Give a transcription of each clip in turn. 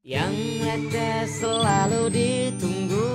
Yang receh selalu ditunggu,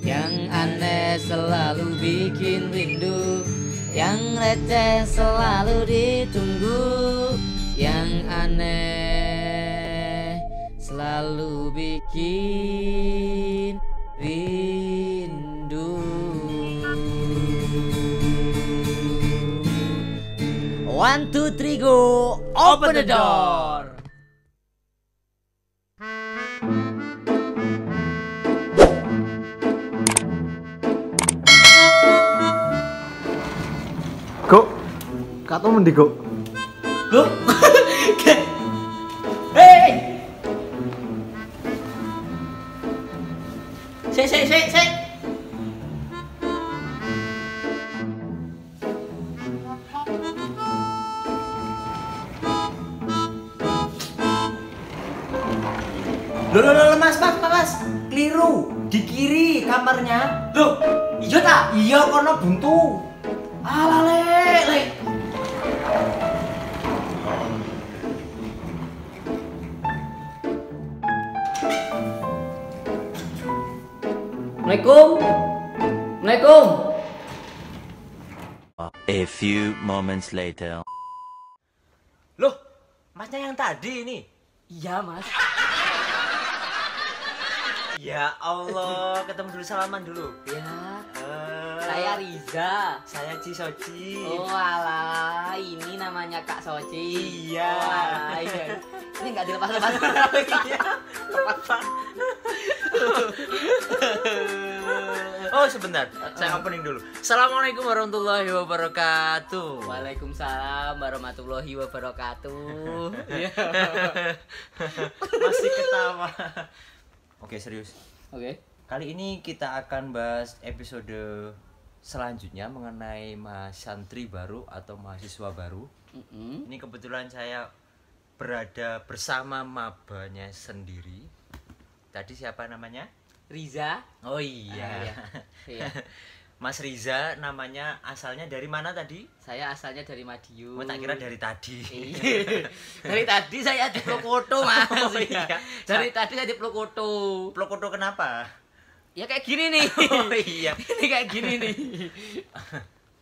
yang aneh selalu bikin rindu. Yang receh selalu ditunggu, yang aneh selalu bikin rindu. 1, 2, 3, go! Open the door! Kok, kato mendi kok? Loh? Hei! Sik. Loh, mas, keliru. Di kiri kamarnya. Loh, iya tak? Iya, kono buntu. Alah, le. Assalamualaikum. A few moments later. Loh, masnya yang tadi ini. Iya, Mas. Ya Allah, ketemu dulu, salaman dulu. Ya, saya Riza. Saya Cisoci. Oh alah, ini namanya Kak Soci. Iya. Oh, alah, iya. Ini nggak dilepas-lepas. Iya, lepas Pak. Oh sebentar, saya opening dulu. Assalamualaikum warahmatullahi wabarakatuh. Waalaikumsalam warahmatullahi wabarakatuh. Masih ketawa. Oke, serius. Oke. Kali ini kita akan bahas episode selanjutnya mengenai santri baru atau mahasiswa baru. Ini kebetulan saya berada bersama mabanya sendiri. Tadi siapa namanya? Riza. Oh iya. Iya. Mas Riza namanya, asalnya dari mana tadi? Saya asalnya dari Madiun. Oh, tak kira dari tadi. Iya. Dari tadi saya di Plokoto, Mas. Oh, iya. Dari tadi saya di Plokoto. Plokoto kenapa? Ya kayak gini nih. Oh iya. Ini kayak gini nih.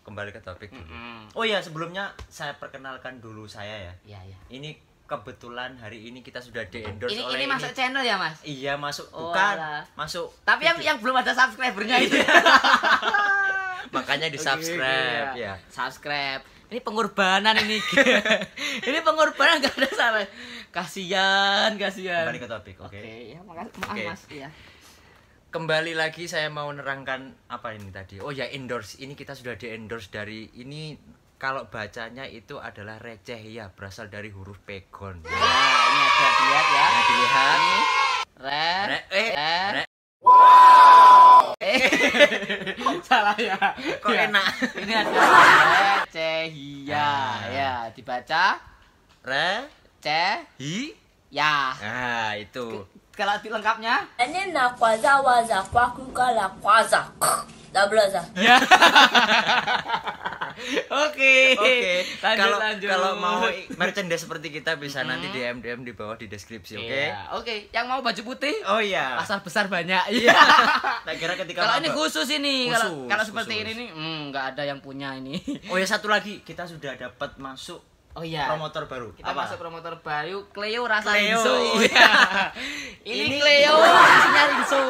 Kembali ke topik dulu. Oh iya, sebelumnya saya perkenalkan dulu saya ya. Iya. Ini kebetulan hari ini kita sudah di-endorse oleh Ini masuk channel ya, Mas? Iya, masuk. Oh, Bukan, alah. masuk. Tapi yang belum ada subscribernya itu. Makanya di-subscribe Oke, ya. Subscribe. Ini pengorbanan ini. Ini pengorbanan enggak ada salah. Kasihan. Kembali ke topik, oke. Oke, ya maaf Oke. Mas ya. Kembali lagi saya mau menerangkan apa ini tadi. Oh ya, endorse. Ini kita sudah di-endorse dari ini, kalau bacanya itu adalah receh ya, berasal dari huruf pegon. Nah, ini ada dilihat ya. Nah, dilihat. Salah ya. Kok Ya. enak? Ini ada recehia. Ya, dibaca Hi. ya. Nah, itu. Kalau lengkapnya Ini na kwaza waza kwaku kala kwaza. Dablaza. ya. Oke. Kalau mau merchandise seperti kita bisa nanti DM di bawah di deskripsi, oke? Iya. Oke, yang mau baju putih Oh iya. pasar besar banyak. Iya. Tak kira ketika Kalau ini maba- khusus ini, Khusus, kalau seperti khusus. ini nih, nggak ada yang punya ini. Oh ya, satu lagi, kita sudah dapat masuk Oh iya. promotor baru. Kita Apa? masuk promotor baru, Cleo rasa Cleo, Rinso. iya. Ini Cleo isinya Rinso.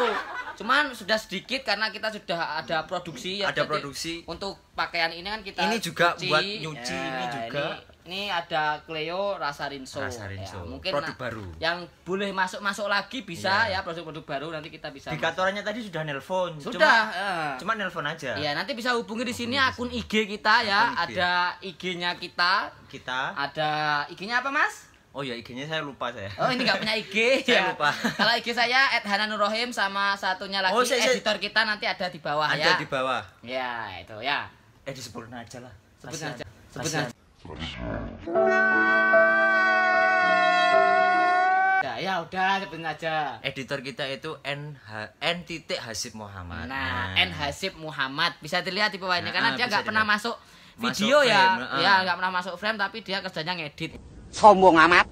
Cuman sudah sedikit karena kita sudah ada produksi ya. Ada Jadi produksi. Untuk pakaian ini kan kita Ini juga cuci. buat nyuci, ini juga. Ini ada Cleo rasa Rinso. Rasa Rinso. Ya, mungkin Produk baru. Yang boleh masuk lagi bisa Iya. ya, produk-produk baru nanti kita bisa. Di kantorannya tadi sudah nelpon. Sudah. Cuma nelpon aja. Iya, nanti bisa hubungi di sini akun IG kita ya. Akun IG. Ada IG-nya kita. Kita. Ada IG-nya apa, Mas? Oh ya, IG-nya saya lupa saya. Oh, ini nggak punya IG. Saya ya. lupa. Kalau IG saya @hananurrohim sama satunya lagi Oh, saya- editor kita nanti ada di bawah Ada ya. di bawah. Ya, itu ya. Disebutin aja lah. Sebutin Kasihan. aja. Sebutin Kasihan. aja. Ya udah, sebutin aja. Editor kita itu N titik Hasib Muhammad. Nah, N Hasib Muhammad bisa dilihat di bawah ini karena dia bisa nggak pernah dilihat. masuk Masuk video ya. frame, Ya, nggak pernah masuk frame tapi dia kerjanya ngedit. Sombong amat.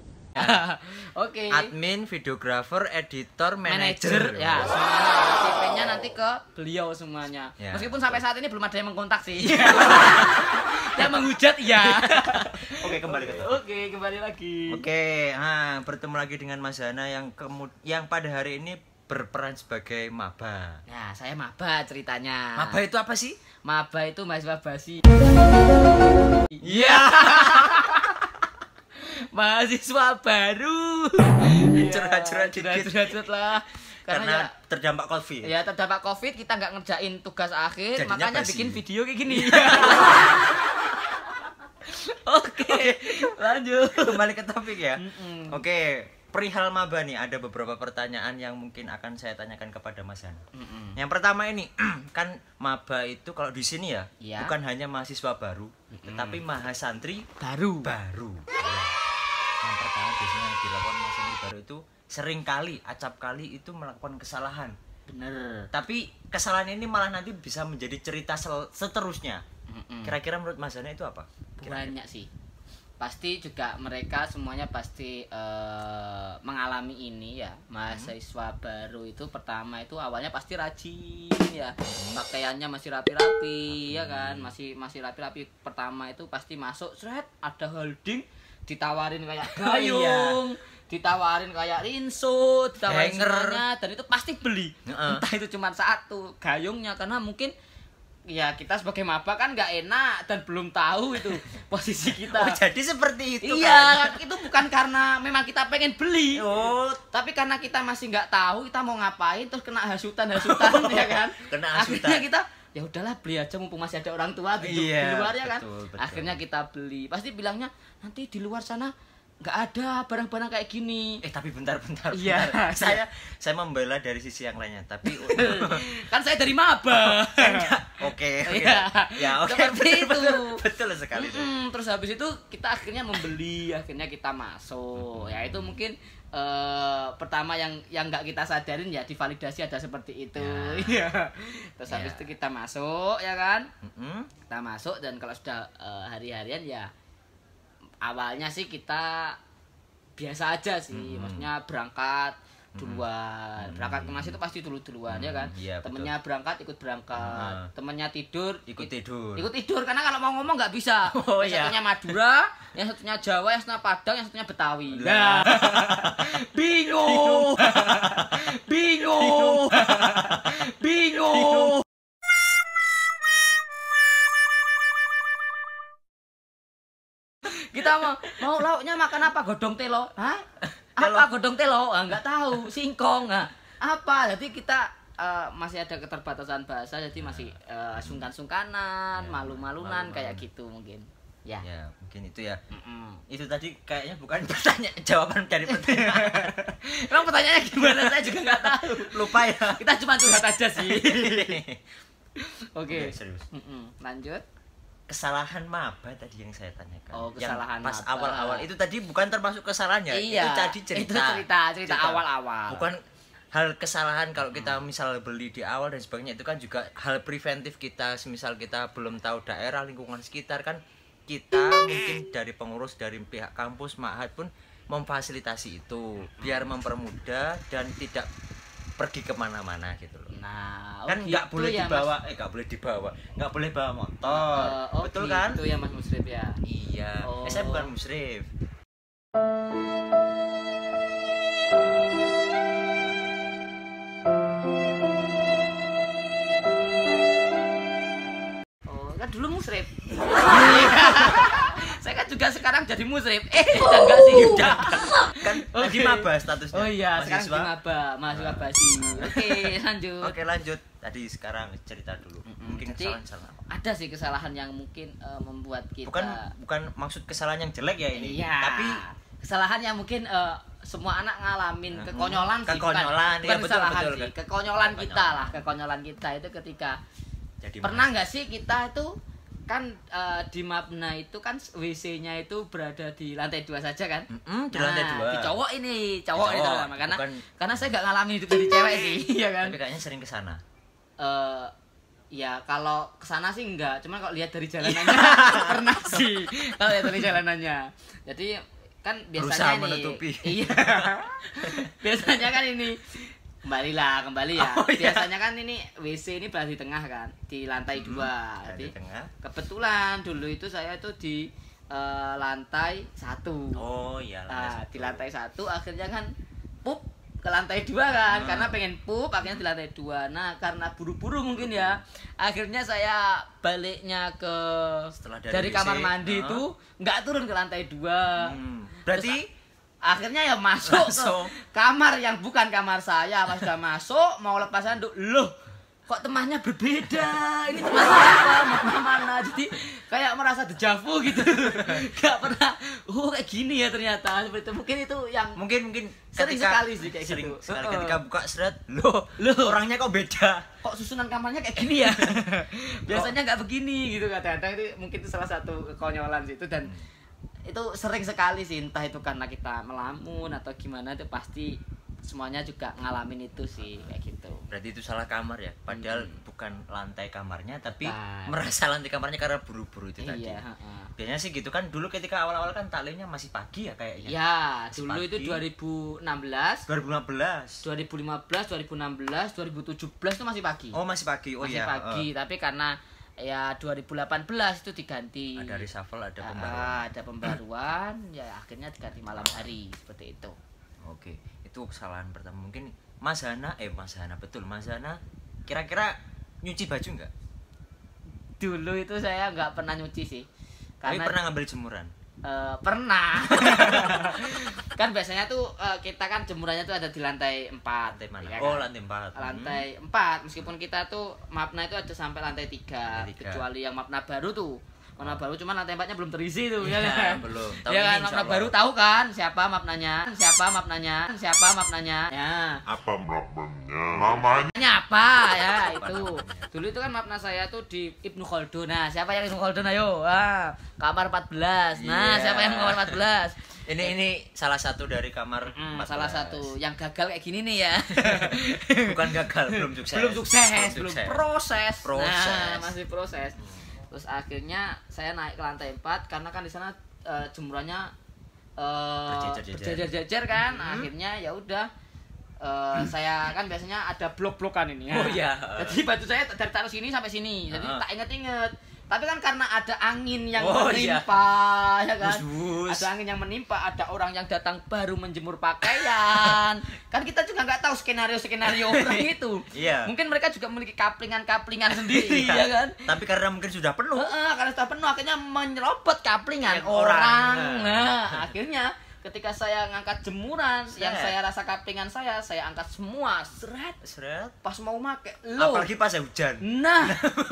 Oke. Admin, videografer, editor, Manager manajer. ya semuanya CV-nya nanti ke beliau semuanya. Ya, Meskipun sampai saat ini belum ada yang mengkontak sih. Yang menghujat ya. Oke, kembali ke topik. Oke, kembali lagi. Oke, bertemu lagi dengan Mas Hana yang pada hari ini berperan sebagai maba. Nah, saya maba ceritanya. Maba itu apa sih? Maba itu mahasiswa basi. Iya. Mahasiswa baru. Curhat-curhat dikit. Curhat-curhat lah. Karena ya, terdampak Covid. ya terdampak Covid kita nggak ngerjain tugas akhir, Jadinya makanya basi. bikin video kayak gini. Oke, lanjut. Kembali ke topik ya. Mm-mm. Oke, perihal maba nih ada beberapa pertanyaan yang mungkin akan saya tanyakan kepada Mas Hana. Mm-mm. Yang pertama ini kan maba itu kalau di sini ya, Iya. bukan hanya mahasiswa baru, tetapi mahasantri Baru. baru. Ya. Yang pertama biasanya yang dilakukan mahasantri baru itu sering kali, acap kali itu melakukan kesalahan. Bener. Tapi kesalahan ini malah nanti bisa menjadi cerita seterusnya. Mm-mm. Kira-kira menurut Mas Hana itu apa? Banyak sih. Pasti juga mereka semuanya pasti mengalami ini ya. Mahasiswa baru itu pertama itu awalnya pasti rajin ya. Pakaiannya masih rapi-rapi ya kan. Masih rapi-rapi. Pertama itu pasti masuk seret ada holding ditawarin kayak gayung, ditawarin kayak rinso, ditawarin Hanger. semuanya dan itu pasti beli. Heeh. Entah itu cuma satu gayungnya karena mungkin ya kita sebagai maba kan nggak enak dan belum tahu itu posisi kita. Oh, jadi seperti itu Iya, itu bukan karena memang kita pengen beli. Oh, Tapi karena kita masih nggak tahu kita mau ngapain terus kena hasutan ya kan. Kena hasutan. Akhirnya kita ya udahlah beli aja mumpung masih ada orang tua gitu Iya, di luar ya kan. betul, betul. Akhirnya kita beli. Pasti bilangnya nanti di luar sana nggak ada barang-barang kayak gini. tapi bentar. Iya. bentar. Saya membela dari sisi yang lainnya, tapi Kan saya dari maba. Oke. Iya. Ya, oke. Seperti itu. Betul sekali. Terus habis itu kita akhirnya membeli, akhirnya kita masuk. Ya itu mungkin pertama yang nggak kita sadarin ya divalidasi ada seperti itu. Iya. Terus habis itu kita masuk ya kan? Kita masuk dan kalau sudah hari-harian ya awalnya sih kita biasa aja sih. Maksudnya berangkat duluan. Berangkat ke masjid itu pasti duluan ya kan? Iya, Temennya berangkat ikut berangkat. Temennya tidur Ikut tidur. Ikut tidur karena kalau mau ngomong nggak bisa. Oh, yang iya. satunya Madura, yang satunya Jawa, yang satunya Padang, yang satunya Betawi. Lah. Bingung. Bingung. Kita mau lauknya makan apa? Godong telo. Hah? Apa godong telo? Nggak tahu. Singkong. Apa? Jadi kita masih ada keterbatasan bahasa, jadi masih sungkan-sungkanan, malu-malunan kayak gitu mungkin. Ya. Ya, mungkin itu ya. Mm-mm. Itu tadi kayaknya bukan jawaban dari pertanyaan. Emang pertanyaannya gimana? Saya juga nggak tahu. Lupa ya. Kita cuma curhat aja sih. Oke. Serius. Lanjut. Kesalahan maba tadi yang saya tanyakan. Oh, kesalahan yang pas maba. awal-awal itu tadi bukan termasuk kesalahannya. Iya. Itu tadi cerita. Itu cerita awal-awal. Bukan hal kesalahan kalau kita misal beli di awal dan sebagainya, itu kan juga hal preventif kita. Misal kita belum tahu daerah lingkungan sekitar kan, kita mungkin dari pengurus dari pihak kampus ma'had pun memfasilitasi itu biar mempermudah dan tidak pergi kemana-mana gitu loh. Nah, Kan nggak gitu boleh ya, dibawa, nggak boleh bawa motor, betul kan? Itu ya Mas Musrif ya. Iya. Oh. Saya bukan musyrif. Oh, kan dulu musrif. Saya kan juga sekarang jadi musrif. Enggak sih. Kan lagi Oke. maba statusnya. Oh iya, sekarang Mahasiswa. di maba, mahasiswa basi. Oke, lanjut. Oke, lanjut. Tadi sekarang cerita dulu. Mungkin Jadi, kesalahan apa? ada sih kesalahan yang mungkin membuat kita Bukan maksud kesalahan yang jelek ya ini. Iya. Tapi kesalahan yang mungkin semua anak ngalamin kekonyolan sih, kekonyolan, bukan iya, betul, kesalahan betul, sih, kan. kekonyolan kita lah, kekonyolan kita itu ketika jadi pernah nggak sih kita itu kan di Mabna itu kan WC-nya itu berada di lantai 2 saja kan? di lantai 2. Di cowok ini, cowok Di itu cowok, lama karena bukan- karena saya nggak ngalamin itu dari cewek sih, ya kan? Tapi kayaknya sering ke sana. Ya kalau kesana sih enggak, cuman kalau lihat dari jalanannya pernah sih kalau lihat dari jalanannya. Jadi kan Berusaha biasanya menutupi. Iya. Biasanya kan ini kembali ya. Oh, iya. Biasanya kan ini WC ini berada di tengah kan, di lantai 2. Di Jadi tengah. kebetulan dulu itu saya itu di lantai 1. Oh iya. Nah, di lantai 1 akhirnya kan pup ke lantai 2 kan, karena pengen pup akhirnya di lantai 2. Nah, karena buru-buru mungkin ya, akhirnya saya baliknya ke Setelah dari WC, kamar mandi itu nggak turun ke lantai 2. Berarti Akhirnya ya masuk Langsung. ke kamar yang bukan kamar saya. Pas sudah masuk mau lepas handuk, loh kok temahnya berbeda, ini temahnya apa, mau kemana. Jadi kayak merasa dejavu gitu. Gak pernah kayak gini ya ternyata. Seperti itu. Mungkin itu yang mungkin sering sekali sih kayak sering gitu. sekali ketika buka seret, loh orangnya kok beda. Kok susunan kamarnya kayak gini ya. Biasanya nggak begini gitu. Kadang-kadang itu mungkin itu salah satu kekonyolan sih itu. Dan itu sering sekali sih, entah itu karena kita melamun atau gimana, itu pasti semuanya juga ngalamin itu sih kayak gitu. Berarti itu salah kamar ya, padahal bukan lantai kamarnya, tapi Bukan. merasa lantai kamarnya karena buru-buru itu tadi. Iya, heeh. Biasanya sih gitu kan, dulu ketika awal-awal kan taklimnya masih pagi ya kayaknya. Ya, Masih dulu itu pagi. 2016, 2015. 2015, 2016, 2017 itu masih pagi. Oh masih pagi, oh masih iya. pagi, tapi karena ya 2018 itu diganti. Ada reshuffle, ada pembaruan. Ada pembaruan, ya akhirnya diganti malam hari seperti itu. Oke, itu kesalahan pertama. Mungkin Mas Hana betul, Mas Hana kira-kira nyuci baju nggak? Dulu itu saya nggak pernah nyuci sih. Tapi Karena pernah ngambil jemuran? pernah. Kan biasanya tuh kita kan jemurannya tuh ada di lantai 4. Lantai mana? ya Oh kan? lantai 4. Lantai 4, meskipun kita tuh mapna itu ada sampai lantai 3, Lantai 3. kecuali yang mapna baru tuh. Mapna baru cuman lantai 4-nya belum terisi tuh, ya Iya, kan? belum. Tahun Ya kan, ini mapna insya Allah. baru tahu kan siapa mapnanya? Siapa mapnanya? Ya. Apa namanya? Namanya Namanya apa ya itu. Dulu itu kan mapna saya tuh di Ibnu Khaldun. Nah, siapa yang Ibnu Khaldun ayo? Kamar 14. Nah, Iya. siapa yang kamar 14? Ini salah satu dari kamar 14. Salah satu yang gagal kayak gini nih ya. Bukan gagal, belum sukses. belum proses. Proses. Nah, masih proses. Terus akhirnya saya naik ke lantai 4 karena kan di sana jemurannya berjejer-jejer kan. Akhirnya ya udah saya kan biasanya ada blok-blokan ini ya. Oh iya. Jadi baju saya dari taruh sini sampai sini. Jadi tak inget-inget. Tapi kan karena ada angin yang Oh, iya. menimpa, ya kan? Bus-bus. Ada angin yang menimpa, ada orang yang datang baru menjemur pakaian. Kan kita juga nggak tahu skenario orang itu. Iya. Mungkin mereka juga memiliki kaplingan sendiri, Iya. ya kan? Tapi karena mungkin sudah penuh. Karena sudah penuh akhirnya menyerobot kaplingan Kaplingan orang. orang. Nah, akhirnya ketika saya ngangkat jemuran yang Seret. saya rasa kaplingan saya angkat semua, Seret. pas mau make loh. Apalagi pas hujan. Nah,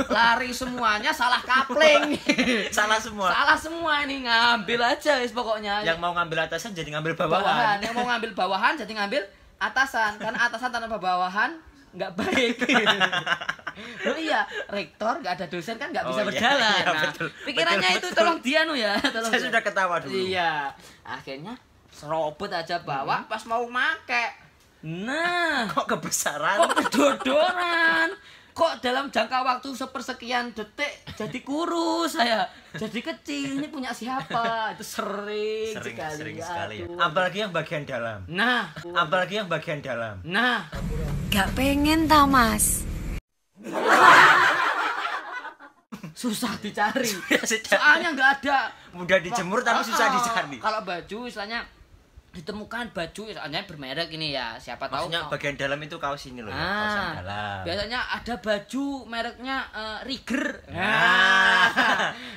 lari semuanya salah kapling. Salah semua. Salah semua ini, ngambil aja wis pokoknya. Yang mau ngambil atasan jadi ngambil bawahan. bawahan, yang mau ngambil bawahan jadi ngambil atasan, karena atasan tanpa bawahan nggak baik. Oh iya, rektor nggak ada dosen kan nggak bisa Oh, iya. berjalan. Iya, Nah, betul. pikirannya Betul, itu betul. tolong dia ya, tolong Saya dia. sudah ketawa dulu. Iya, akhirnya serobot aja bawa pas mau make. Nah, Kok kebesaran? kok kedodoran, kok dalam jangka waktu sepersekian detik jadi kurus saya, jadi kecil. Ini punya siapa? Itu sering sekali. Aduh. Apalagi yang bagian dalam. Nah, Apalagi yang bagian dalam. nah, Gak pengen tau mas. susah dicari. dicari. Soalnya nggak ada. Mudah dijemur tapi susah dicari. Kalau baju istilahnya ditemukan baju misalnya bermerek ini ya, siapa tahu. Maksudnya bagian dalam itu kaos ini loh ya, kaos yang dalam. Biasanya ada baju mereknya Rigger. Nah,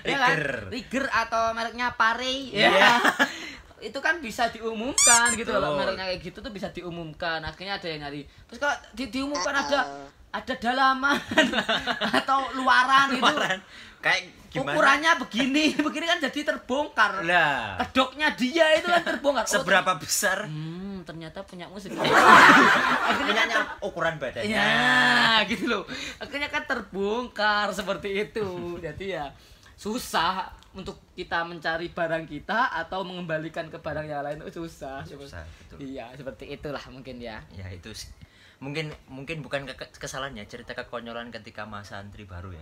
Ya kan? Rigger. Rigger atau mereknya Pare. Iya. Ya. Itu kan bisa diumumkan gitu loh, Betul. mereknya kayak gitu tuh bisa diumumkan. Akhirnya ada yang nyari. Terus kalau diumumkan ada dalaman atau luaran gitu. Luaran. Kayak gimana? Ukurannya begini kan jadi terbongkar. Lah, Kedoknya dia itu kan terbongkar. seberapa besar? Ternyata punya musik. Punyanya ukuran badannya. Ya, gitu loh. Akhirnya kan terbongkar seperti itu. Jadi ya susah untuk kita mencari barang kita atau mengembalikan ke barang yang lain itu susah. Susah, betul. Iya, seperti itulah mungkin ya. Ya itu mungkin bukan kesalahannya, cerita kekonyolan ketika masa santri baru ya.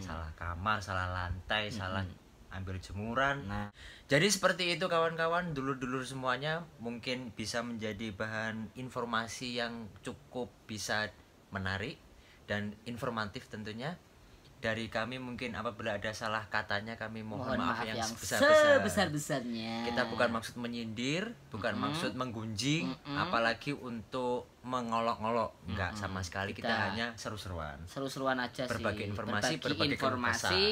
Salah kamar, salah lantai, salah ambil jemuran. Nah, Jadi seperti itu kawan-kawan, dulur-dulur semuanya, mungkin bisa menjadi bahan informasi yang cukup bisa menarik dan informatif tentunya. Dari kami mungkin apabila ada salah katanya kami mohon maaf yang sebesar-besarnya. Kita bukan maksud menyindir, bukan maksud menggunjing, apalagi untuk mengolok-olok. Enggak, sama sekali kita hanya seru-seruan. Seru-seruan aja sih. Berbagi informasi, Berbagi berbagi informasi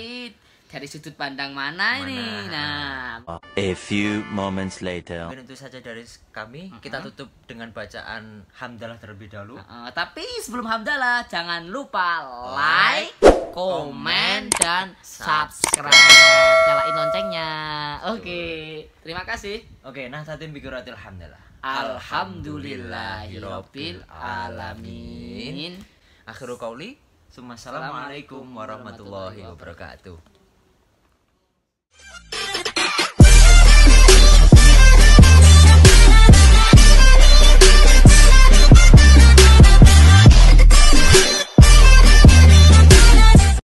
dari sudut pandang mana ini. Nah, A few moments later. Mungkin itu saja dari kami. Kita tutup dengan bacaan hamdalah terlebih dahulu. tapi sebelum hamdalah jangan lupa like, komen, dan subscribe. Nyalain loncengnya. Oke, terima kasih. Oke, nah tatim bikuratil hamdalah. Alhamdulillahirabbil alamin. Akhiru qauli, assalamualaikum warahmatullahi wabarakatuh.